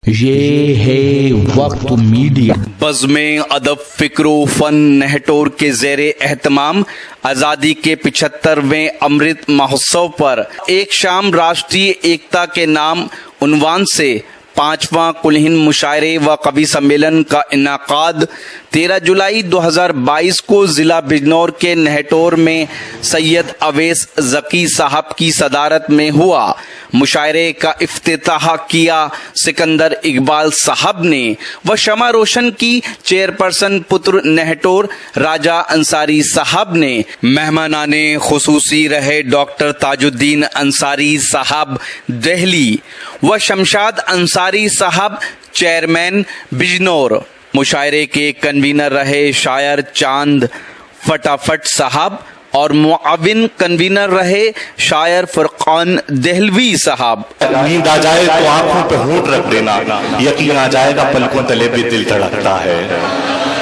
یہ ہے وقت میڈیا۔ بزم ادب فکر و فن نہٹور کے زیر اہتمام آزادی کے 75ویں امرت مہوتسو پر ایک شام راشٹری ایکتا کے نام عنوان سے 5واں کل ہند مشاعرے و کبھی سمیلن کا انعقاد 13 جولائی 2022 کو ضلع بجنور کے نہٹور میں سید اویس ذکی صاحب کی صدارت میں ہوا۔ مشاعرے کا افتتاح کیا سکندر اقبال صاحب نے و شمع روشن کی چیئرپرسن پتر نہٹور راجہ انصاری صاحب نے۔ مہمانان خصوصی رہے ڈاکٹر تاج الدین انصاری صاحب دہلی و شمشاد انصاری صاحب چیئرمین بجنور۔ مشاعرے کے کنوینر رہے شاعر چاند فٹافٹ صاحب اور معاون کنوینر رہے شاعر فرقان دہلوی صاحب۔ نیند آ جائے تو آنکھوں پہ ہونٹ رکھ دینا، یقین آ جائے گا پلکوں تلے بھی دل دھڑکتا ہے۔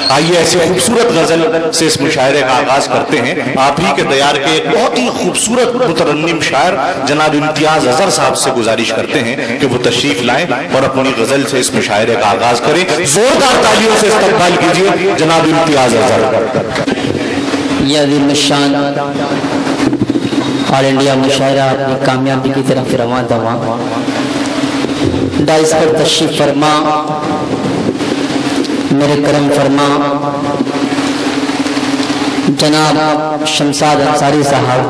آئیے ایسی خوبصورت غزل سے اس مشاعرے کا آغاز کرتے ہیں۔ آپ ہی کے دیار کے ایک بہت ہی خوبصورت مترنم شاعر جناب امتیاز اظہر صاحب سے گزارش کرتے ہیں کہ وہ تشریف لائیں اور اپنی غزل سے اس مشاعرے کا آغاز کریں۔ زوردار تالیوں سے استقبال کیجیے جناب امتیاز اظہر۔ یہ عظیم الشان آل انڈیا مشاعرہ اپنی کامیابی کی طرف رواں دواں ڈائز پر تشریف فرما، میرے کرم فرما جناب شمشاد انصاری صاحب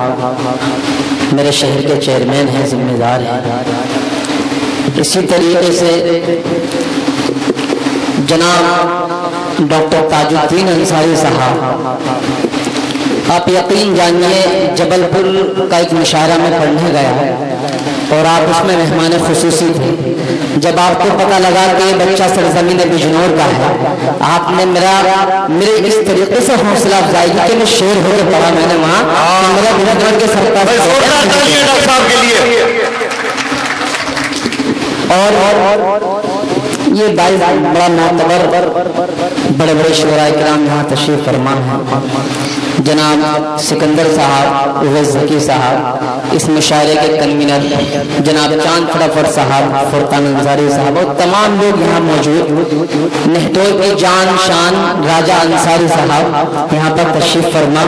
میرے شہر کے چیئرمین ہیں، ذمہ دار ہیں۔ اسی طریقے سے جناب ڈاکٹر تاج الدین انصاری صاحب، آپ یقین جانیے جبل پور کا ایک مشاعرہ میں پڑھنے گیا اور آپ اس میں مہمان خصوصی تھے۔ جب آپ کو پتہ لگا کہ یہ بچہ سرزمین بجنور کا ہے، آپ نے میرے اس طریقے سے حوصلہ افزائی کہ میں شعر ہو کے پڑھا، میں نے وہاں میرا بجنور کے سرتاج اور یہ باعث بڑا معتبر بڑے بڑے شعراء کرام یہاں تشریف فرما ہیں۔ جناب سکندر صاحب، اویس ذکی صاحب، اس مشاعرے کے کنوینر جناب چاند فٹافٹ صاحب، فرقان انصاری صاحب اور تمام لوگ یہاں موجود۔ نہٹور کی جان شان راجہ انصاری صاحب یہاں پر تشریف فرما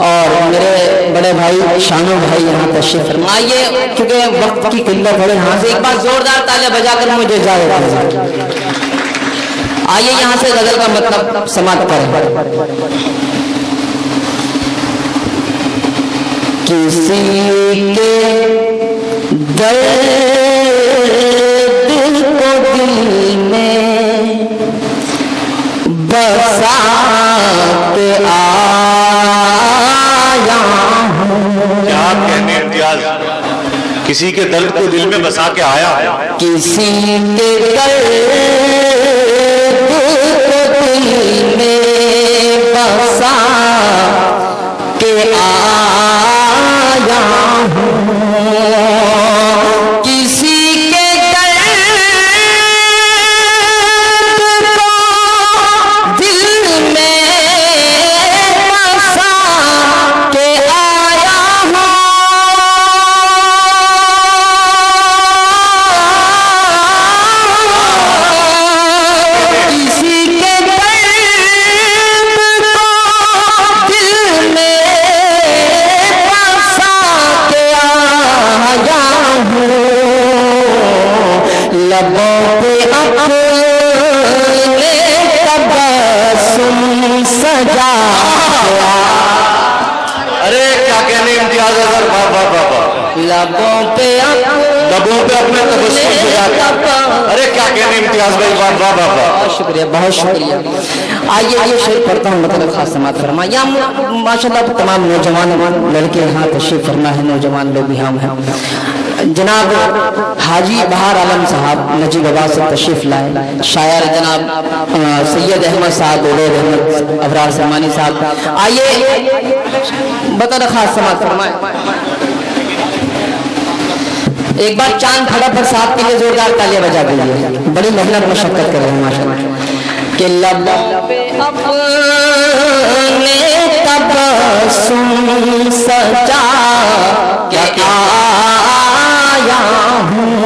اور میرے بڑے بھائی شانو بھائی یہاں تشریف فرما۔ آئیے کیونکہ وقت کی قلت ہے، یہاں سے ایک بار زوردار تالیاں بجا کر مجھے اجازت دیں۔ آئیے یہاں سے غزل کا مطلب سماعت کریں۔ کسی کے درد کو دل میں بسا کے آیا ہوں۔ کیا کہنے امتیاز، کسی کے درد کو دل میں بسا کے آیا ہے، کسی کے درد کو دل میں بسا کے آیا ہوں۔ کسی کے درد کو دل میں بسا کے آیا ہوں۔ کسی کے درد کو دل میں بسا کے آیا ہوں۔ لبوں پہ اپنے تبسم سجا کے ارے کیا کہنے امتیاز اظہر، واہ واہ واہ واہ۔ لبوں پہ لبوں پہ اپنے تبسم سجا کے، ارے کیا کہنے امتیاز بھائی، واہ واہ واہ واہ۔ بہت شکریہ، بہت شکریہ۔ آئیے یہ شعر پڑھتا ہوں، مطلب خاص سماعت فرما۔ یہاں ماشاءاللہ تمام نوجوان لڑکے یہاں تشریف فرما ہے، نوجوان لوگ یہاں ہیں۔ جناب حاجی بہار عالم صاحب نجیب آباد سے تشریف لائے، شاعر جناب سید احمد صاحب، عبید احمد، ابرار سلمانی صاحب۔ آئیے بطور خاص سماعت فرمائیں۔ ایک بار چاند فٹافٹ صاحب کے لیے زوردار تالیاں بجا دیجیے، بڑی محنت مشقت کر رہے ہیں ماشاءاللہ۔ کہ لبوں پہ اپنے تبسم سجا کے آیا ہوں۔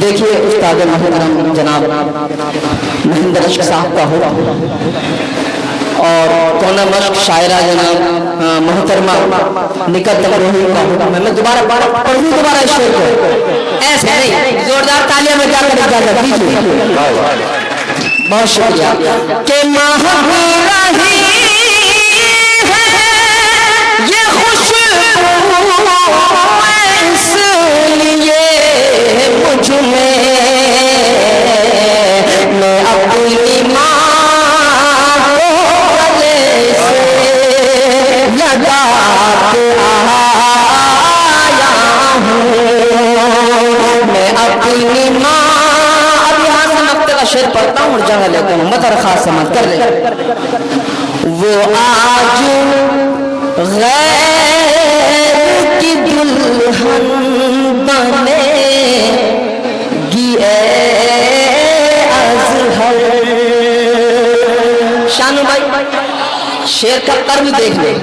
دیکھیے استاد محترم جناب مہندر عشق صاحب کا ہو اور کونا مشق شاعرہ جناب محترمہ نکت تمروہی کا ہو. میں دوبارہ پڑھوں دوبارہ اس شعر کو ایسے نہیں, زوردار تالیاں میں جا کر اجازت دیجیے. بہت شکریہ. کہ مہک رہی ہے یہ خوشبو اس لیے مجھ میں اپنی ماں کو گلے سے لگا کے آیا ہوں. میں اپنی ماں, اب یہاں سے مقطع کا شعر پڑھتا ہوں اور جگہ لیتا ہوں, مطلب خاص سمجھ کر لیں. وہ آج غیر کی دلہن بنے گی اے ازہر. شانو بھائی شعر کا قرب دیکھ لیں,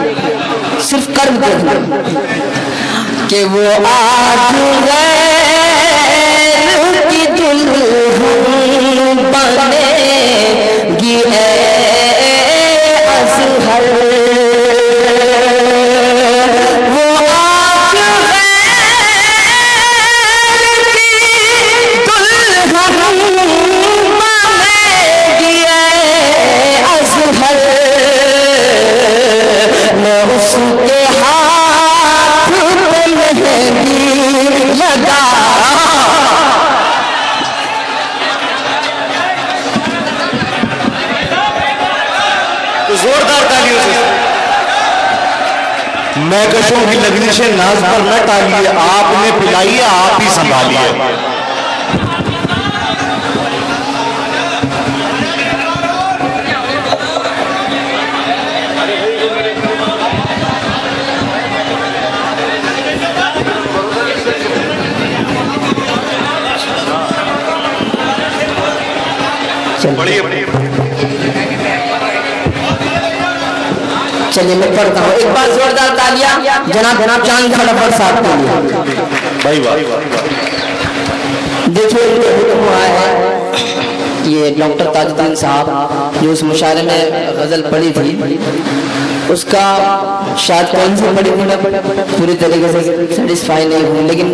صرف قرب دیکھ لیں. کہ وہ آج غیر کی دلہن بنے گی اے ازہر. زوردار تالیوں سے. میں کشوں کی لگنش ناز پر نہ ٹالیے, آپ نے پلائیے آپ ہی سنبھالیے. چلیے میں پڑھتا ہوں. ایک بار زوردار تالیاں جناب چاند خلفر صاحب کے لیے. بھائی بھائی دیکھیے حکم ہوا ہے, یہ ڈاکٹر تاج الدین صاحب جو اس مشاعرے میں غزل پڑھی تھی اس کا شاید کون سی پڑھی تھی پوری طریقے سے سیٹسفائی نہیں ہوں, لیکن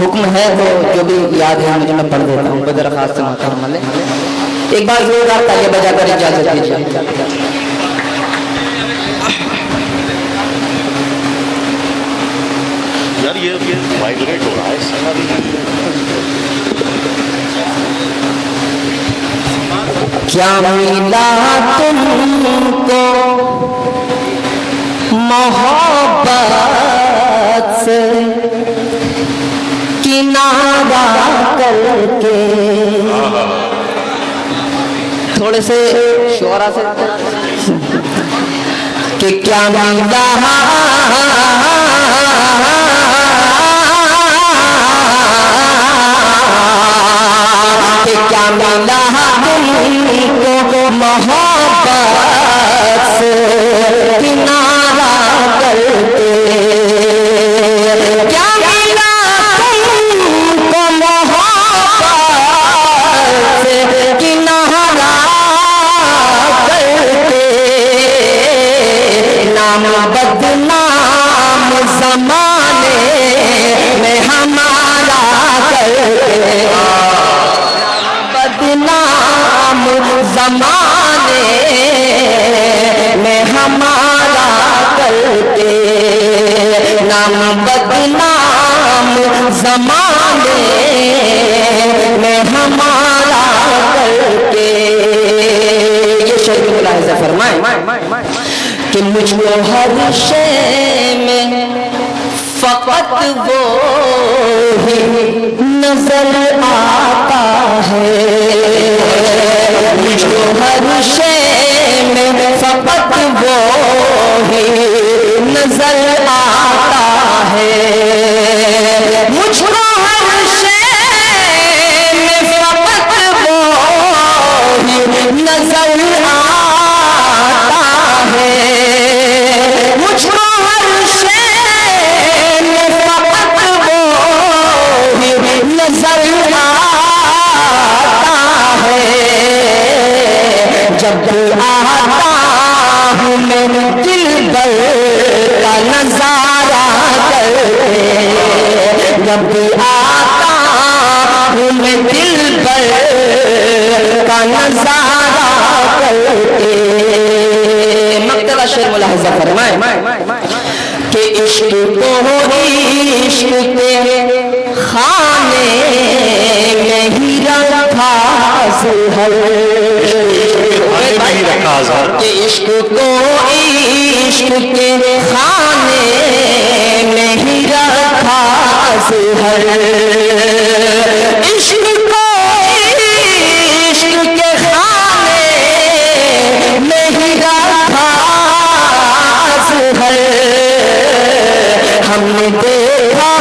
حکم ہے وہ جو بھی یاد ہے مجھے میں پڑھ دیتا ہوں بدرخواست محترم. ایک بار زوردار تالیاں بجا کر اجازت دیجیے. یار یہ وائبریٹ ہو رہا ہے. کیا ملا تم کو محبت سے کنارہ کر کے, تھوڑے سے شعرا سے, کہ کیا ملا کیا ملا تم کو محبت سے کنارہ کر کے, کیا ملا تم کو محبت سے کنارہ کر کے, نام بدنام زمانے میں ہمارا کر کے, بدنام زمانے میں ہمارا کر کے, نام بدنام زمانے میں ہمارا کر کے. یہ شعر ملاحظہ فرمائیں کہ مجھ کو ہر شے میں فقط وہ ہی نظر آتا ہے, مجھ کو ہر شے میں فقط وہ ہی نظر آتا ہے, مجھ کو ہر شے میں فقط وہ ہی نظر آتا ہے, مجھ کو ہر شے میں فقط وہ ہی نظر آتا جب بھی آتا ہوں میں دل پر کا نظارہ کرتے. مکتبہ شعر ملاحظہ فرمائے کہ عشق کو عشق کے خانے میں ہی رکھا ظہر. کہ عشق کو عشق کے خانے میں ہی رکھا ظہر. عشق کو عشق کے خانے میں ہی رکھا ظہر. ہم نے دیکھا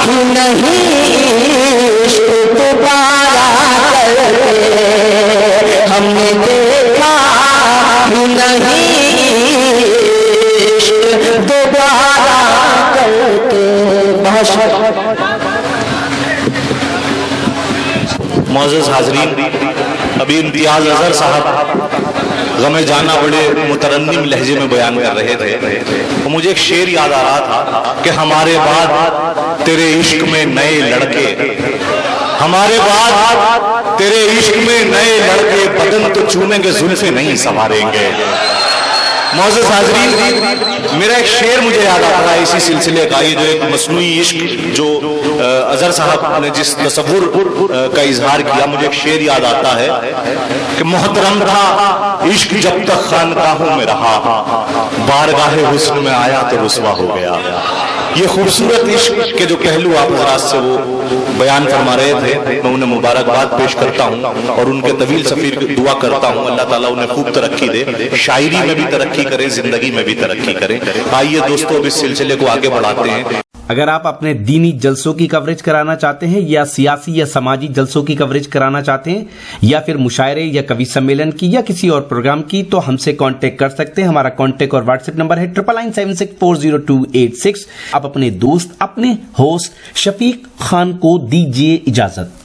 ہی نہیں عشق دوبارہ کرتے. ہم نے دیکھا ہی نہیں عشق دوبارہ کرتے. بہت معزز حاضرین، ابھی امتیاز اظہر صاحب غم جانا بڑے مترنم لہجے میں بیان کر رہے تھے. تو مجھے ایک شعر یاد آ رہا تھا کہ ہمارے بعد تیرے عشق میں نئے لڑکے، ہمارے بعد تیرے عشق میں نئے لڑکے بدن تو چومیں گے زلفیں نہیں سنواریں گے. معزز حاضرین، میرا ایک شعر مجھے یاد آتا ہے اسی سلسلے کا. یہ جو ایک مصنوعی عشق جو اظہر صاحب نے جس تصور کا اظہار کیا، مجھے ایک شعر یاد آتا ہے کہ محترم تھا عشق جب تک خانقاہوں میں رہا، بارگاہ حسن میں آیا تو رسوا ہو گیا. یہ خوبصورت عشق کے جو پہلو آپ حضرات سے وہ بیان فرما رہے تھے، میں انہیں مبارکباد پیش کرتا ہوں اور ان کے طویل سفیر کی دعا کرتا ہوں اللہ تعالیٰ انہیں خوب ترقی دے، شاعری میں بھی ترقی کریں، زندگی میں بھی ترقی کریں. آئیے دوستو اب اس سلسلے کو آگے بڑھاتے ہیں. اگر آپ اپنے دینی جلسوں کی کوریج کرانا چاہتے ہیں یا سیاسی یا سماجی جلسوں کی کوریج کرانا چاہتے ہیں یا پھر مشاعرے یا کوی سمیلن کی یا کسی اور پروگرام کی، تو ہم سے کانٹیکٹ کر سکتے ہیں. ہمارا کانٹیکٹ اور واٹس ایپ نمبر ہے 9996400286. آپ اپنے دوست اپنے ہوسٹ شفیق خان کو دیجیے اجازت.